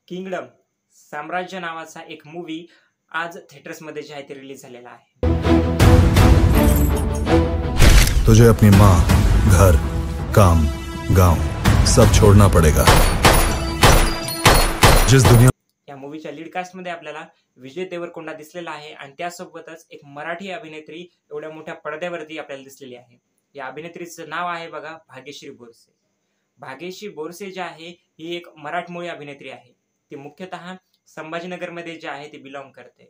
Kingdom साम्राज्य नावाचा एक मूवी आज थिएटर्समध्ये जे आहे ते रिलीज झालेला आहे. तुझे अपनी माँ, घर, काम, गांव सब छोड़ना पड़ेगा. जिस दुनिया या मूवीच्या लीड कास्टमध्ये आपल्याला विजय देवरकोंडा दिसलेला आहे आणि त्यासोबतच एक मराठी अभिनेत्री एवढ्या मोठ्या पडद्यावरती आपल्याला दिसलेली आहे. या अभिनेत्रीचं नाव आहे बघा भाग्यश्री बोरसे. भाग्यश्री बोरसे जे आहे ही एक मराठमोळी अभिनेत्री आहे. ती मुख्यतः संभाजीनगरमध्ये जे आहे ते बिलॉंग करते.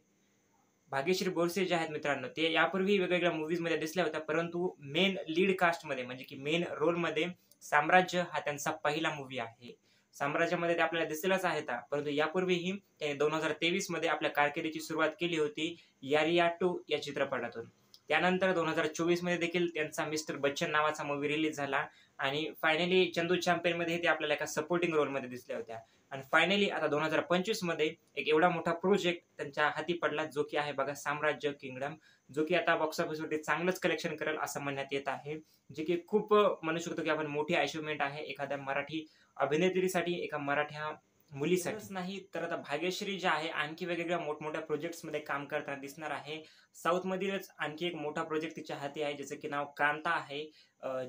भाग्यश्री बोरसे जे आहेत मित्रांनो ते यापूर्वी वेगवेगळ्या मूवीजमध्ये दिसल्या होत्या, परंतु मेन लीड कास्टमध्ये म्हणजे की मेन रोलमध्ये साम्राज्य हा त्यांचा पहिला मूवी आहे. साम्राज्यामध्ये ते आपल्याला दिसलेलाच आहे, परंतु यापूर्वीही त्याने 2023 मध्ये आपल्या कारकिर्दीची सुरुवात केली होती यारिया 2 या चित्रपटातून. त्यानंतर 2024 मध्ये देखील त्यांचा मिस्टर बच्चन नावाचा मूवी रिलीज झाला आणि फायनली चंदू चॅम्पियन मध्ये ते आपल्याला एका सपोर्टिंग रोलमध्ये दिसल्या होत्या. आणि फायनली आता 2025 मध्ये एक एवढा मोठा प्रोजेक्ट त्यांच्या हाती पडला जो की आहे बघा साम्राज्य किंगडम, जो की आता बॉक्स ऑफिसवरती चांगलंच कलेक्शन करेल असं म्हणण्यात येत आहे. जे की खूप म्हणू शकतो की आपण मोठी अचिव्हमेंट आहे एखाद्या मराठी अभिनेत्रीसाठी, एका मराठ्या मुलीसाठी नाही. तर आता भाग्यश्री जे आहे आणखी वेगवेगळ्या मोठमोठ्या प्रोजेक्ट्स मध्ये काम करताना दिसणार आहे. साऊथ मधीलच आणखी एक मोठा प्रोजेक्ट तिच्या हाती आहे ज्याचं की नाव कांता आहे,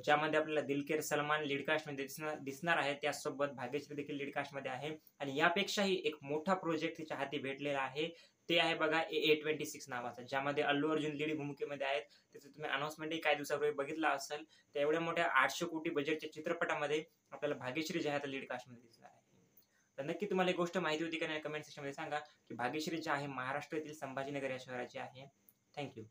ज्यामध्ये आपल्याला दिलकर सलमान लीड कास्ट मध्ये दिसणार आहे. त्यासोबत भाग्यश्री देखील लीड कास्ट मध्ये आहे आणि यापेक्षाही एक मोठा प्रोजेक्ट तिच्या हाती भेटलेला आहे. ते आहे बघा A26 नावाचा, ज्यामध्ये अल्लू अर्जुन लीड भूमिकेमध्ये आहेत. त्याचं तुम्ही अनाउन्समेंटही काही दिवसापूर्वी बघितला असेल. त्या एवढ्या मोठ्या 800 कोटी बजेटच्या चित्रपटामध्ये आपल्याला भाग्यश्री जे आहे लीड कास्ट मध्ये दिसणार आहे. तर नक्की तुम्हाला एक गोष्ट माहिती होती का नाही कमेंट सेक्शन मध्ये सांगा की भाग्यश्री जी आहे महाराष्ट्रातील संभाजीनगर या शहराची आहे. थँक्यू.